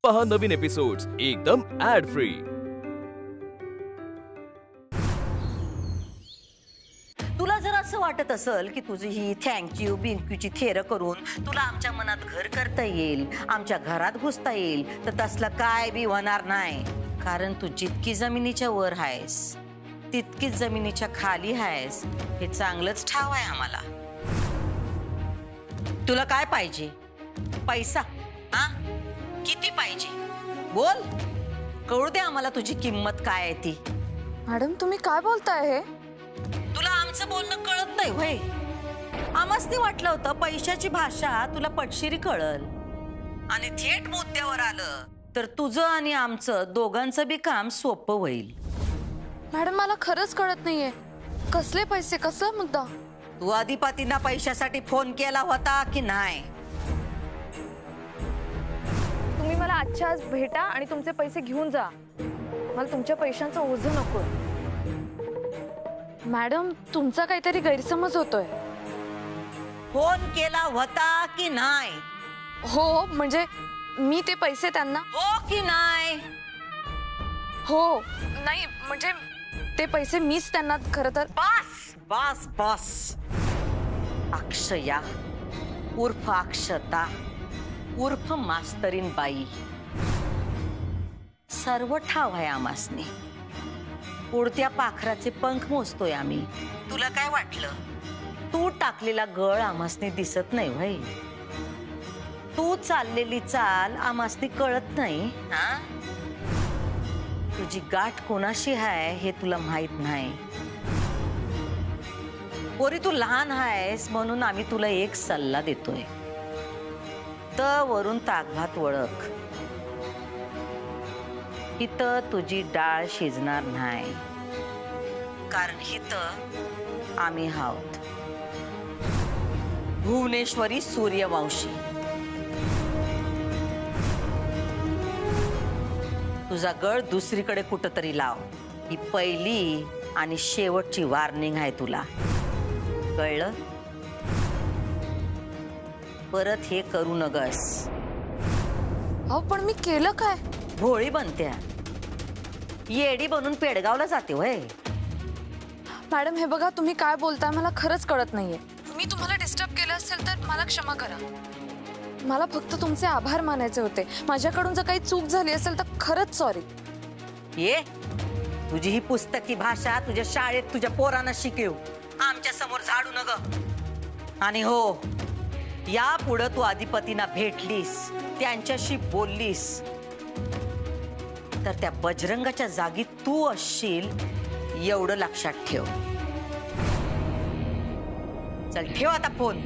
पहा नवीन एपिसोड्स एकदम add free. तुला जर असं वाटत असेल की तुझी ही थँक्यू बिंक्यूची थेर करून तुला आमच्या मनात घर करता येईल, आमच्या घरात घुसता येईल, तर तसलं काय बी होणार नाही. कारण तू जितकी जमिनीच्या वर आहेस तितकीच जमिनीच्या खाली आहेस हे चांगलंच ठाव आहे आम्हाला. तुला काय पाहिजे? पैसा? हा, किती पाहिजे? बोल, कळू दे आम्हाला तुझी किंमत काय आहे ती. मॅडम तुम्ही काय बोलताय हे? तुला आमचं बोलणं कळत नाही होय? आम्हासनी वाटलं होतं पैशाची भाषा तुला पटशिरी कळल आणि थेट मुद्द्यावर आलं तर तुझं आणि आमचं दोघांचं बी काम सोपं होईल. मॅडम मला खरंच कळत नाहीये, कसले पैसे, कसा मुद्दा? तू आधीपातींना पैशासाठी फोन केला होता की नाही? तुम्ही मला आजच्या आज भेटा आणि तुमचे पैसे घेऊन जा. मला तुमच्या पैशांचं ओझं नको. मॅडम तुमचा काहीतरी गैरसमज होतोय. फोन केला होता की नाही? हो म्हणजे मी ते पैसे त्यांना. हो की नाही? हो नाही म्हणजे ते पैसे मीच त्यांना खरं तर. बस बस बस. अक्षया उर्फ अक्षता उर्फ मास्तरीन बाई सर्व ठाव आहे आमासनी. उडत्या पाखराचे पंख मोजतोय आम्ही. तुला काय वाटलं तू टाकलेला गळ आमासनी दिसत नाही भाई? तू चाललेली चाल आमासनी कळत नाही? हा, तुझी गाठ कोणाशी आहे हे तुला माहित नाही. पोरी तू लहान आहेस म्हणून आम्ही तुला एक सल्ला देतोय. वरून ताकभात वळख. इथं तुझी डाळ शिजणार नाही, कारण इथं आम्ही आहोत. भुवनेश्वरी सूर्यवंशी. तुझा गळ दुसरीकडे कुठंतरी लाव. ही पहिली आणि शेवटची वॉर्निंग आहे तुला, कळलं? परत हे करू नगस. अहो पण मी केलं काय? भोळी बनत्या, येडी बनून पेडगावला जाते होय. मॅडम हे बघा तुम्ही काय बोलताय मला खरंच कळत नाहीये. मी तुम्हाला डिस्टर्ब केलं असेल तर मला क्षमा करा. मला फक्त तुमचे आभार मानायचे होते. माझ्याकडून जर काही चूक झाली असेल तर खरंच सॉरी. ये तुझी ही पुस्तकी भाषा तुझ्या शाळेत तुझ्या पोरांना शिकव, आमच्या समोर झाडू नग. आणि हो, या पुढं तू अधिपतींना भेटलीस, त्यांच्याशी बोललीस तर त्या बजरंगाच्या जागी तू असशील एवढं लक्षात ठेव. चल ठेव आता फोन.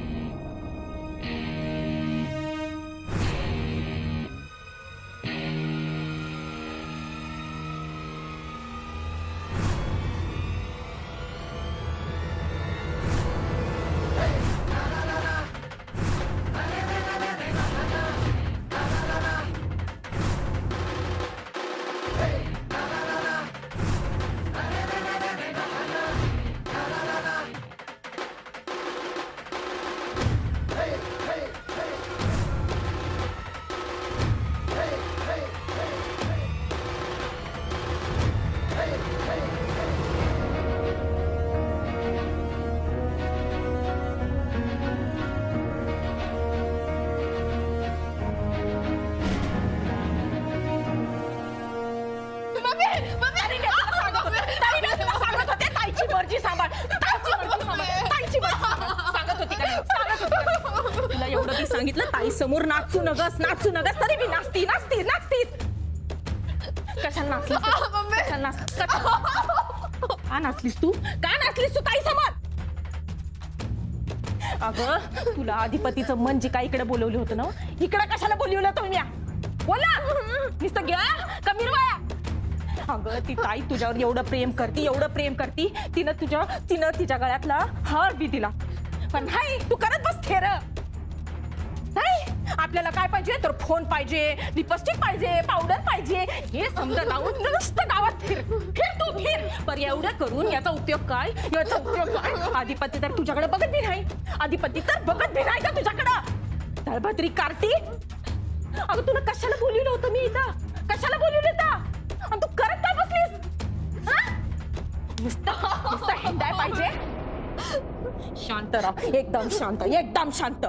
तुला एवढं मी सांगितलं ताई समोर नाचू नगस तरी मी नाचतीस. कशाला नाचलीस? का नाचलीस तू ताई समोर? अगं तुला अधिपतीचं मन जे काय इकडे बोलवलं होतं ना, इकडे कशाला बोलवलं होतं? मी बोला नुसतं घ्या कमी रवाया. अगं ती ताई तुझ्यावर एवढं प्रेम करती, तिनं तिच्या गळ्यातला हार बी दिला. पण नाही, तू करत बस थेर. नाही आपल्याला काय पाहिजे तर फोन पाहिजे, लिपस्टिक पाहिजे, पावडर पाहिजे, हे समजा लावून नुसतं गावात फिर पर एवढं करून याचा उपयोग काय? अधिपती तर तुझ्याकडे बघत बी नाही. का तुझ्याकडं? तळभद्री कार्टी. अगं तुला कशाला बोलवलं होतं मी इथं? शांत राहा, एकदम शांत, एकदम शांत.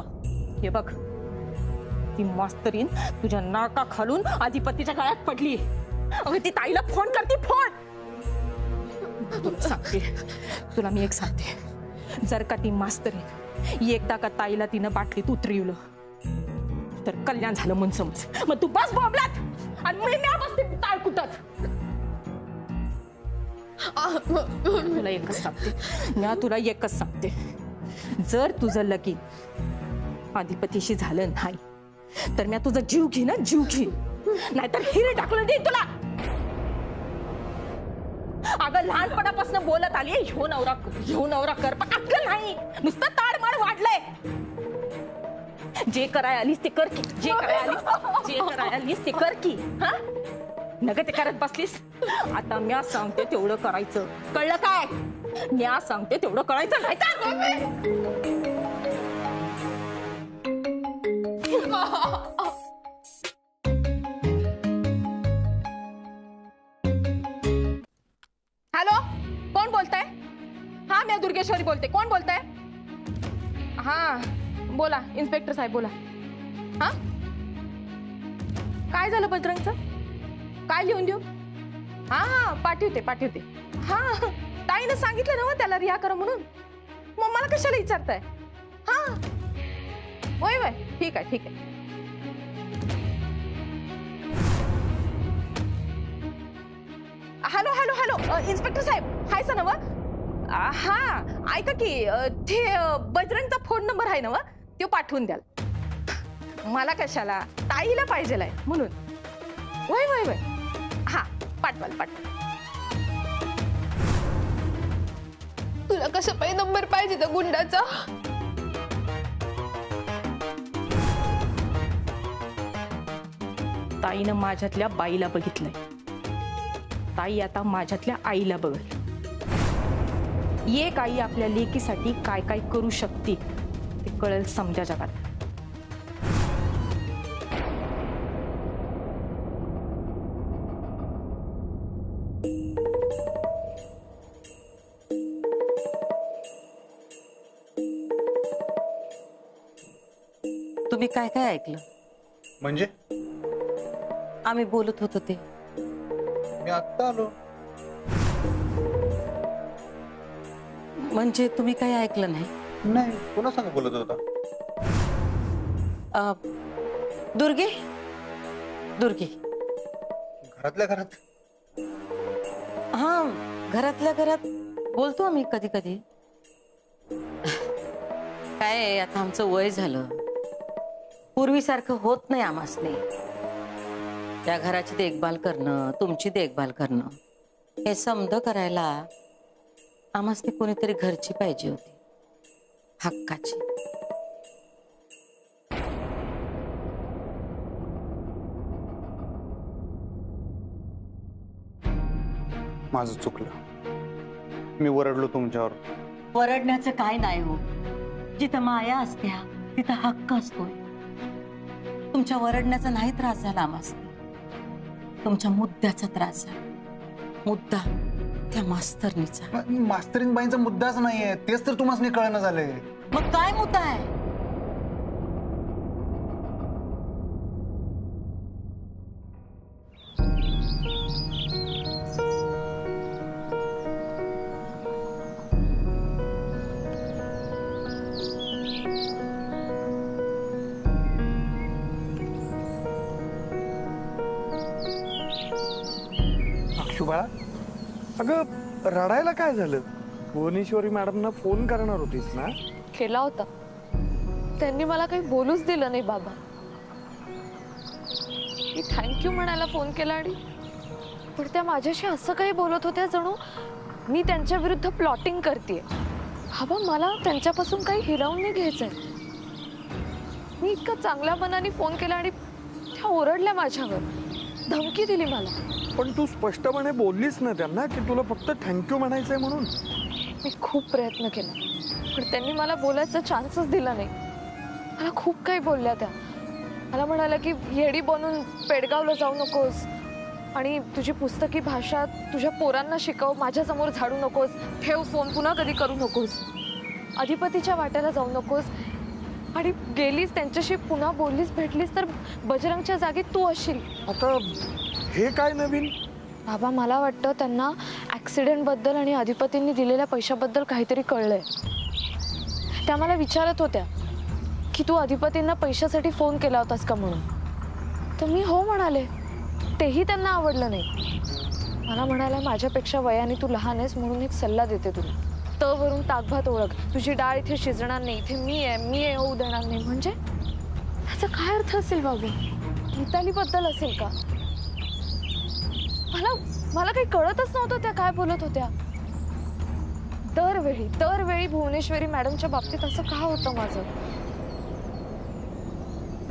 हे बघ, ती मास्तरीन तुझ्या नाका खालून अधिपतीच्या गळ्यात पडली. अगं ती ताईला फोन करते, फोन. तुला सांगते, तुला मी एक सांगते, जर का ती मास्तरीन एकदा का ताईला तिनं बाटलीत उतरवलं तर कल्याण झालं म्हणून समज. मग तू बस बोंबलात आणि मी बसते टाळ कुटत. तुला एकच सांगते, तुला एकच सांगते, जर तुझं लगीन अधिपतीशी झालं नाही तर मी तुझा जीव घेईन, जीव घेईन, नाहीतर हिरे टाकून देईन तुला. अगं लहानपणापासून बोलत आली, ह्यो नवरा कर, पण अक्कल नाही, नुसतं ताडमाड वाढलंय. जे कराय आलीस ते कर की, जे कराय आलीस ते कर की. हा नग ते करत बसलीस. आता म्या सांगते तेवढं करायचं, कळलं काय? म्या सांगते तेवढं करायचं, नाही तर हॅलो, कोण बोलताय? हा, मी दुर्गेश्वरी बोलते. कोण बोलताय? हा बोला, इन्स्पेक्टर साहेब बोला. हा काय झालं बजरंगचं? काय लिहून देऊ? हा पाठवते. हा ताईनं सांगितलं ना त्याला रिहा करा म्हणून, मग मला कशाला विचारताय? हा वय ठीक आहे. हॅलो इन्स्पेक्टर साहेब, हाय सा नव? हा ऐका की, ते बजरंगचा फोन नंबर आहे ना, तो पाठवून द्याल. मला कशाला, ताईला पाहिजेलाय म्हणून. वय हा पाठवाल. तुला कसं पाहिजे नंबर पाहिजे त्या गुंडाचा? ताईनं माझ्यातल्या बाईला बघितलंय, ताई आता माझ्यातल्या आईला बघल. एक आई आपल्या लेकीसाठी काय काय करू शकते ते कळेल समजा जगात. तुम्ही काय काय ऐकलं? म्हणजे आम्ही बोलत होतो ते. मी आत्ता आलो. म्हणजे तुम्ही काही ऐकलं नाही? नाही, कोणा सांग बोलत होता? दुर्गे घरातल्या घरात. हा, घरातल्या घरात बोलतो आम्ही कधी कधी. काय आता आमचं वय झालं, पूर्वीसारखं होत नाही आम्हासने. त्या घराची देखभाल करणं, तुमची देखभाल करणं, हे समज करायला आम्हासने कोणीतरी घरची पाहिजे होती, हक्काची. माझं चुकलं, मी ओरडलो तुमच्यावर. वरडण्याचं काय नाही हो. जिथं माया असत्या तिथं हक्क असतोय. तुमच्या वरडण्याचा नाही त्रास झाला आम्हासने, तुमच्या मुद्द्याचा त्रास झाला. मुद्दा त्या मास्तरनीचा. मास्तरीन बाईंचा मुद्दाच नाहीये, तेच तर तुम्हाला कळणं झालंय. मग काय मुद्दा आहे? बाळा, अगं रडायला काय झालं? भुवनेश्वरी मॅडमना फोन करणार होतीस ना? केला होता, त्यांनी मला काही बोलूच दिलं नाही बाबा. मी थँक्यू म्हणायला फोन केला आणि पण त्या माझ्याशी असं काही बोलत होत्या जणू मी त्यांच्या विरुद्ध प्लॉटिंग करतेय. बाबा मला त्यांच्यापासून काही हिरावून नाही घ्यायचंय. मी इतका चांगल्या मनाने फोन केला आणि त्या ओरडल्या माझ्यावर, धमकी दिली मला. पण तू स्पष्टपणे बोललीस ना त्यांना की तुला फक्त थँक्यू म्हणायचंय म्हणून? मी खूप प्रयत्न केला पण त्यांनी मला बोलायचा चान्सच दिला नाही. मला खूप काही बोलल्या त्या. मला म्हणाल्या की येडी बनून पेडगावला जाऊ नकोस आणि तुझी पुस्तकी भाषा तुझ्या पोरांना शिकव, माझ्यासमोर झाडू नकोस, ठेव फोन, पुन्हा कधी करू नकोस. अधिपतीच्या वाट्याला जाऊ नकोस. आणि गेलीस त्यांच्याशी पुन्हा बोललीस भेटलीस तर बजरंगच्या जागी तू असशील. आता हे काय नवीन? बाबा मला वाटतं त्यांना ॲक्सिडेंटबद्दल आणि अधिपतींनी दिलेल्या पैशाबद्दल काहीतरी कळलंय. त्या मला विचारत होत्या की तू अधिपतींना पैशासाठी फोन केला होतास का म्हणून. तर मी हो म्हणाले. तेही त्यांना आवडलं नाही. मला म्हणाला माझ्यापेक्षा वयाने तू लहान आहेस म्हणून एक सल्ला देते तुला. वरून ताकभात ओळख. तुझी डाळ इथे शिजणार नाही. इथे मी आहे होऊ देणार नाही. म्हणजे ह्याचा काय अर्थ असेल बाबू? मितालीबद्दल असेल का? मला काही कळतच नव्हतं त्या काय बोलत होत्या. दरवेळी भुवनेश्वरी मॅडमच्या बाबतीत असं का होतं माझं?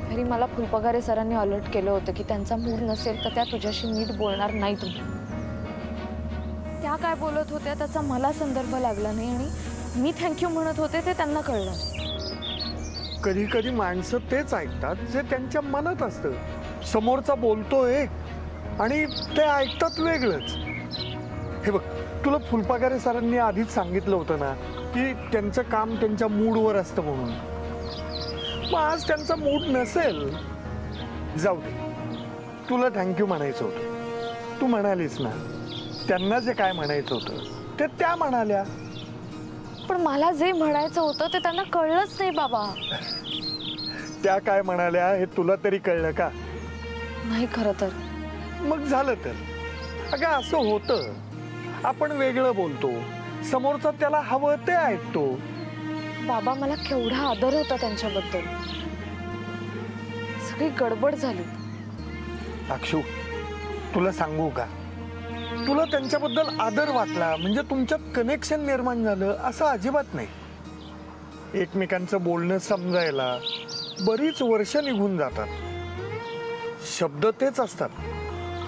घरी मला फुलपगारे सरांनी अलर्ट केलं होतं की त्यांचा मूड नसेल तर त्या तुझ्याशी नीट बोलणार नाही. तुम्ही त्या काय बोलत होत्या त्याचा मला संदर्भ लागला नाही आणि मी थँक्यू म्हणत होते ते त्यांना कळलं. कधी कधी माणसं तेच ऐकतात जे त्यांच्या मनात असतं. समोरचा बोलतोय आणि ते ऐकतात वेगळंच. हे बघ, तुला फुलपगारे सरांनी आधीच सांगितलं होतं ना की त्यांचं काम त्यांच्या मूडवर असतं म्हणून. मग आज त्यांचा मूड नसेल, जाऊ दे. तुला थँक्यू म्हणायचं होतं. तू म्हणालीस ना, त्यांना जे काय म्हणायचं होतं ते त्या म्हणाल्या. पण मला जे म्हणायचं होतं ते त्यांना कळलंच नाही बाबा. त्या काय म्हणाल्या हे तुला तरी कळलं का? नाही खरं तर. मग झालं तर. अगं असं होतं. आपण वेगळं बोलतो, समोरचा त्याला हवं ते ऐकतो. बाबा मला केवढा आदर होता त्यांच्याबद्दल. सगळी गडबड झाली. अक्षू, तुला सांगू का, तुला त्यांच्याबद्दल आदर वाटला म्हणजे तुमच्यात कनेक्शन निर्माण झालं असं अजिबात नाही. एकमेकांचं बोलणं समजायला बरीच वर्ष निघून जातात. शब्द तेच असतात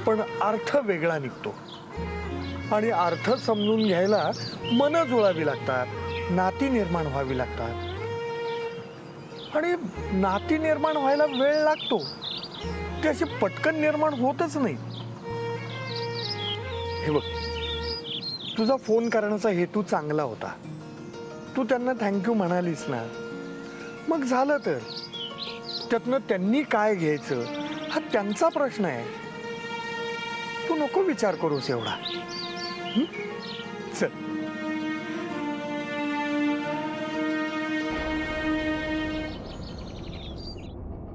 पण अर्थ वेगळा निघतो. आणि अर्थ समजून घ्यायला मनं जुळावी लागतात, नाती निर्माण व्हावी लागतात. आणि नाती निर्माण व्हायला वेळ लागतो. ते अशी पटकन निर्माण होतच नाही. हे बघ, तुझा फोन करण्याचा हेतू चांगला होता. तू त्यांना थँक्यू म्हणालीस ना, मग झालं तर. त्यातनं त्यांनी काय घ्यायचं हा त्यांचा प्रश्न आहे. तू नको विचार करूस एवढा. चल.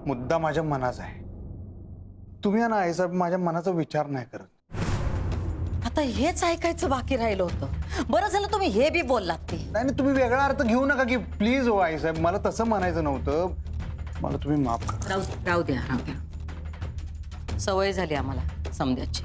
मुद्दा माझ्या मनाचा आहे. तुम्ही ना आईसाहेब माझ्या मनाचा विचार नाही करत. आता हेच ऐकायचं बाकी राहिलं होतं. बरं झालं तुम्ही हे बी बोललात ते. नाही तुम्ही वेगळा अर्थ घेऊ नका की प्लीज. हो आईसाहेब, मला तसं म्हणायचं नव्हतं. मला तुम्ही माफ करा. राहू द्या. सवय झाली आम्हाला समजायची.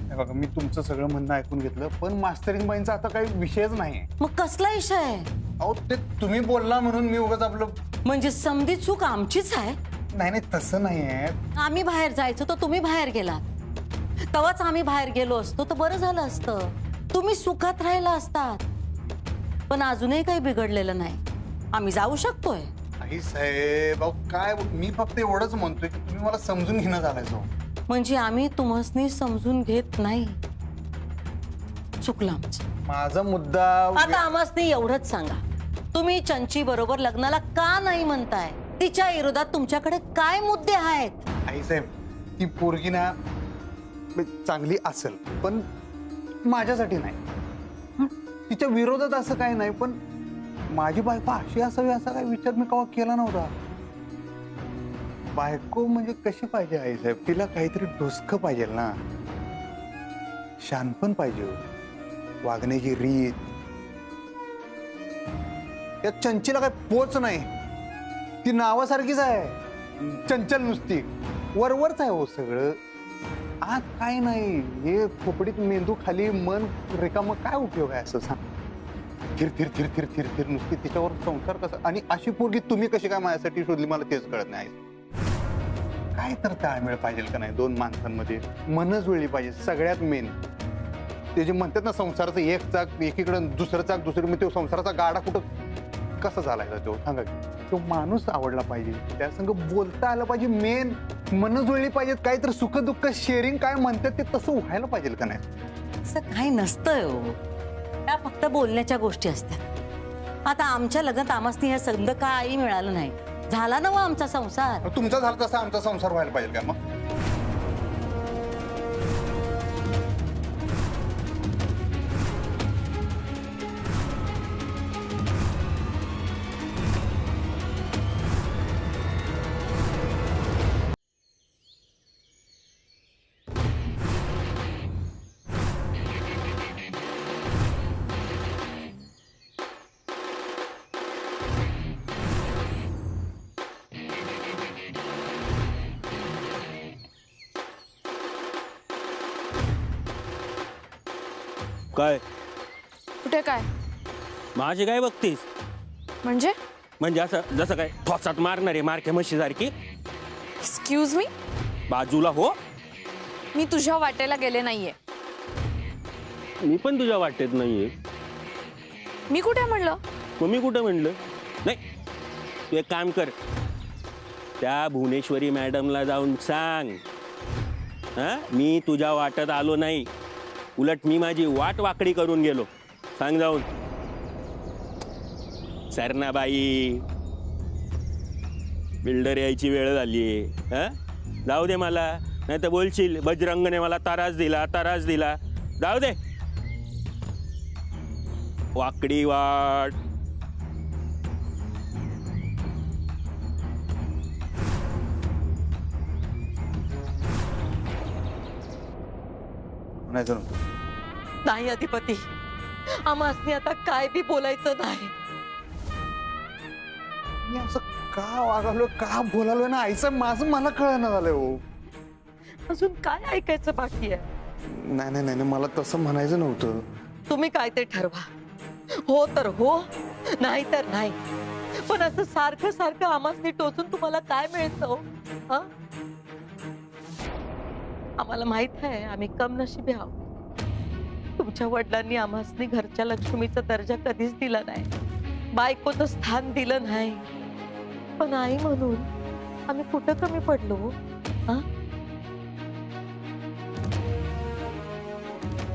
बघा, मी तुमचं सगळं म्हणणं ऐकून घेतलं पण मास्टरिंग बाईंचा आता काही विषयच नाहीये. मग कसला विषय आहे? अहो ते तुम्ही बोलला म्हणून मी उगाच आपलं. म्हणजे समधी चूक आमचीच आहे? नाही तसं नाहीये. आम्ही बाहेर जायचो तर तुम्ही बाहेर गेलात. तेव्हाच आम्ही बाहेर गेलो असतो तर बरं झालं असतं. तुम्ही सुखात राहिला असतात. पण अजूनही काही बिघडलेलं नाही. आम्ही जाऊ शकतोय. आई साहेब, अहो काय, मी फक्त एवढंच म्हणतोय की तुम्ही मला समजून घेणं झालायचो. म्हणजे आम्ही तुम्हासनी समजून घेत नाही. चुकलं आमचं. माझा मुद्दा आता आम्हासनी एवढंच सांगा, तुम्ही चंची बरोबर लग्नाला का नाही म्हणताय? तिच्या विरोधात तुमच्याकडे काय मुद्दे आहेत? आईसाहेब, ती पोरगी ना चांगली असेल पण माझ्यासाठी नाही. तिच्या विरोधात असं काही नाही. पण माझी बायको अशी असावी असा काही विचार मी केव्हा केला नव्हता. बायको म्हणजे कशी पाहिजे आईसाहेब? तिला काहीतरी डोसकं पाहिजे ना, शानपण पाहिजे, वागण्याची रीत. या चंचीला काय पोच नाही. ती नावासारखीच आहे, चंचल नुसती. वरवरच आहे हो सगळं. आत काय नाही. हे खोपडीत मेंदू खाली, मन रिकामं, काय उपयोग आहे असं सांग. थिर थिर थिर थिर थिर थिर नुसती. तिच्यावर संसार कसा? आणि अशी पोरगी तुम्ही कशी काय माझ्यासाठी शोधली मला तेच कळत नाही. काय तर ताळमेळ पाहिजे का नाही दोन माणसांमध्ये? मन जुळली पाहिजे सगळ्यात मेन. ते जे म्हणतात ना संसाराचं एक चाक एकीकडं, दुसरं चाक दुसरी, मग तो संसाराचा गाडा कुठं कसा झालाय तो सांगा. तो माणूस आवडला पाहिजे, त्या संग बोलता आलं पाहिजे. मेन मन जुळली पाहिजेत. काय तर सुख दुःख शेअरिंग काय म्हणतात ते तसं व्हायला पाहिजे का नाही? असं काही नसतंय हो. त्या फक्त बोलण्याच्या गोष्टी असतात. आता आमच्या लग्नात आमासनी हे संध काही मिळालं नाही. झाला ना व आमचा संसार. तुमचा झाला तसा आमचा संसार व्हायला पाहिजे का मग? काय कुठे काय माझी काय बघतीस? म्हणजे म्हणजे असं जसं काय ठोसात मारणारे मारक्या म्हशीसारखी एक्सक्यूज मी, बाजूला हो. मी तुझ्या वाटेला गेले नाहीये. मी पण तुझ्या वाटेत नाहीये. मी कुठे म्हणलं? मग मी कुठं म्हणलं नाही. तू एक काम कर, त्या भुवनेश्वरी मॅडमला जाऊन सांग, हा मी तुझ्या वाटत आलो नाही, उलट मी माझी वाट वाकडी करून गेलो. सांग जाऊन. सरनाबाई, बिल्डर यायची वेळ झाली. हा जाऊ दे मला, नाही तर बोलशील बजरंगने मला त्रास दिला. जाऊ दे, वाकडी वाट. नाही जणू. नाही अधिपती, आमासनी आता काय बी बोलायचं नाही. मी असं का वागालो, का बोलालो ना आईचं, माझं मला कळना झालंय हो. अजून काय ऐकायचं बाकी आहे? नाही नाही नाही, मला तसं म्हणायचं नव्हतं. तुम्ही काय ते ठरवा. हो तर हो, नाही तर नाही. पण असं सारखं सारखं आमासनी टोचून तुम्हाला काय मिळतं हो? हा? आम्हाला माहित आहे आम्ही कम नशिबी आहोत. तुमच्या वडिलांनी आम्हासनी घरच्या लक्ष्मीचा दर्जा कधीच दिला नाही, बायकोचं स्थान दिलं नाही. पण आई म्हणून आम्ही कुठं कमी पडलो? हा?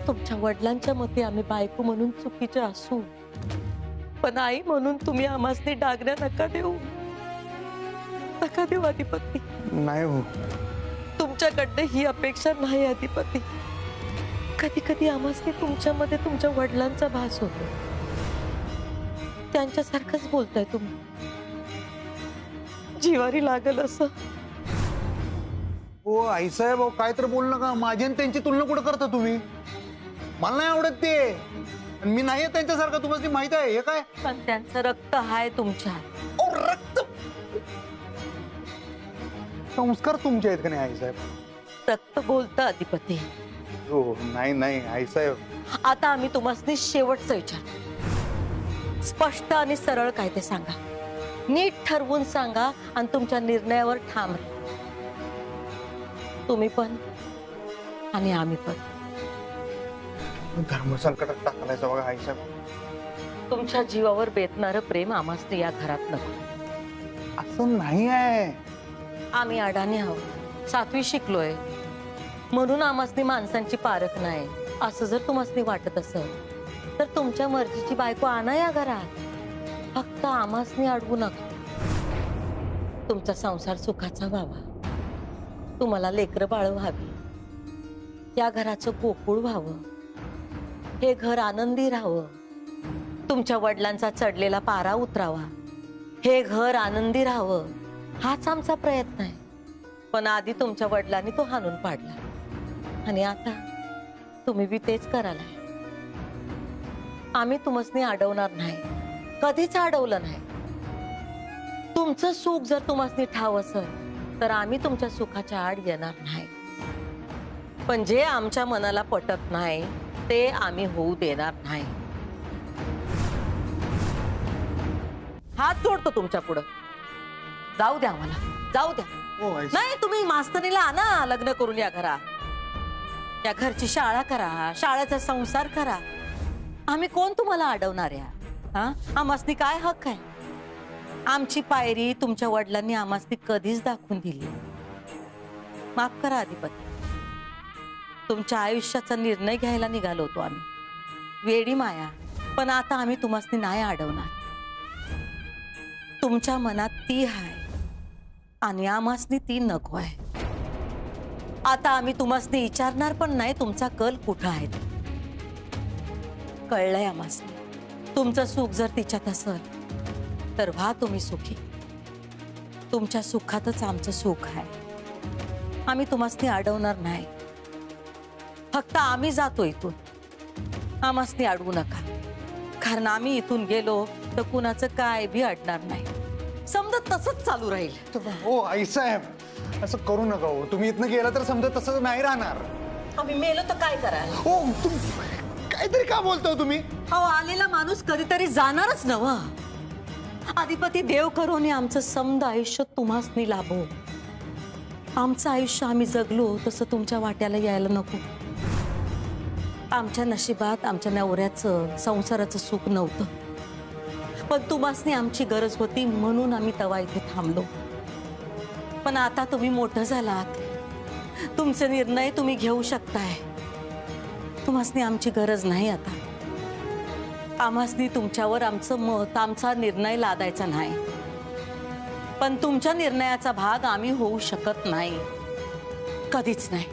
तुमच्या वडिलांच्या मते आम्ही बायको म्हणून चुकीचे असू, पण आई म्हणून तुम्ही आम्हासनी डागण्या नका देऊ. नका देऊ अधिपती. नाही हो. तुमच्याकडे ही अपेक्षा नाही अधिपती. कधी कधी आम्हासनी तुमच्यामध्ये तुमच्या वडिलांचा भास होतो. त्यांच्यासारखंच बोलताय तुम्ही. जिवारी लागल असं. हो आईसाहेब, काय तर बोल नका. माझी आणि त्यांची तुलना कुठं करता तुम्ही? मला नाही आवडत ते. आणि मी नाही त्यांच्यासारखं, तुम्हाला माहित आहे हे काय. पण त्यांचं रक्त आहे तुमच्यात. रक्त संस्कार तुमचे आहेत का नाही आईसाहेब? रक्त बोलतं अधिपती. हो नाही नाही आईसाहेब. आता आम्ही तुम्हाला शेवटचं विचार, स्पष्ट आणि सरळ काय ते सांगा. नीट ठरवून सांगा आणि तुमच्या निर्णयावर ठाम राहा. तुम्ही पण आणि आम्ही पण. धर्म संकटात टाकलायचं बघा आईसाहेब. तुमच्या जीवावर बेतणारं प्रेम आम्हासनी या घरात नको. असं नाही आहे. आम्ही अडाणी आहोत, 7वी शिकलोय म्हणून आम्हासनी माणसांची पारख नाही असं जर तुम्हासनी वाटत असेल तर तुमच्या मर्जीची बायको आणा या घरात. फक्त आम्हासनी अडवू नका. तुमचा संसार सुखाचा व्हावा, तुम्हाला लेकरं बाळ व्हावी, या घराचं गोकुळ व्हावं, हे घर आनंदी राहावं, तुमच्या वडिलांचा चढलेला पारा उतरावा, हे घर आनंदी राहावं, हाच आमचा प्रयत्न आहे. पण आधी तुमच्या वडिलांनी तो हाणून पाडला आणि आता तुम्ही बी तेच कराल. आम्ही तुमसनी अडवणार नाही, कधीच अडवलं नाही. तुमचं सुख जर तुमसनी ठाव असेल तर आम्ही तुमच्या सुखाच्या आड येणार नाही. पण जे आमच्या मनाला पटत नाही ते आम्ही होऊ देणार नाही. हात जोडतो तुमच्या पुढं. जाऊ द्या मला, जाऊ द्या. हो आईसाहेब. नाही, तुम्ही मास्तरीला आणा लग्न करून या घरा. या घरची शाळा करा, शाळेचा संसार करा. आम्ही कोण तुम्हाला अडवणार आहे? हा, आम्हासनी काय हक्क आहे? आमची पायरी तुमच्या वडिलांनी आम्हासनी कधीच दाखवून दिली. माफ करा अधिपती, तुमच्या आयुष्याचा निर्णय घ्यायला निघालो होतो आम्ही. वेडी माया, पण आता आम्ही तुम्हासनी नाही अडवणार. तुमच्या मनात ती आहे आणि आमासनी ती नको आहे. आता आम्ही तुम्हासनी विचारणार पण नाही तुमचा कल कुठं आहे. कळलंय आमासनी. तुमचं सुख जर तिच्यात असेल तर व्हा तुम्ही सुखी. तुमच्या सुखातच आमचं सुख आहे. आम्ही तुम्हासनी अडवणार नाही. फक्त आम्ही जातो इथून. आम्हासनी अडवू नका. कारण आम्ही इथून गेलो तर कुणाचं काय भी अडणार नाही. समजा तसंच चालू राहील. हो आईसाहेब असं करू नका हो. तुम्ही इथनं गेला तर समजा तसं नाही राहणार. आम्ही मेलो तर काय कराल? हो काहीतरी का बोलतो तुम्ही? अहो आलेला माणूस कधीतरी जाणारच नव. अधिपती देव करून आमचं समद आयुष्य तुम्हासनी लाभो. आमचं आयुष्य आम्ही जगलो तसं तुमच्या वाट्याला यायला नको. आमच्या नशिबात आमच्या नवऱ्याचं संसाराचं सुख नव्हतं. पण तुम्हासनी आमची गरज होती म्हणून आम्ही तवा इथे थांबलो. पण आता तुम्ही मोठं झालात. तुमचे निर्णय तुम्ही घेऊ शकताय. तुम्हासनी आमची गरज नाही आता. आम्हासनी तुमच्यावर आमचं मत आमचा निर्णय लादायचा नाही. पण तुमच्या निर्णयाचा भाग आम्ही होऊ शकत नाही. कधीच नाही.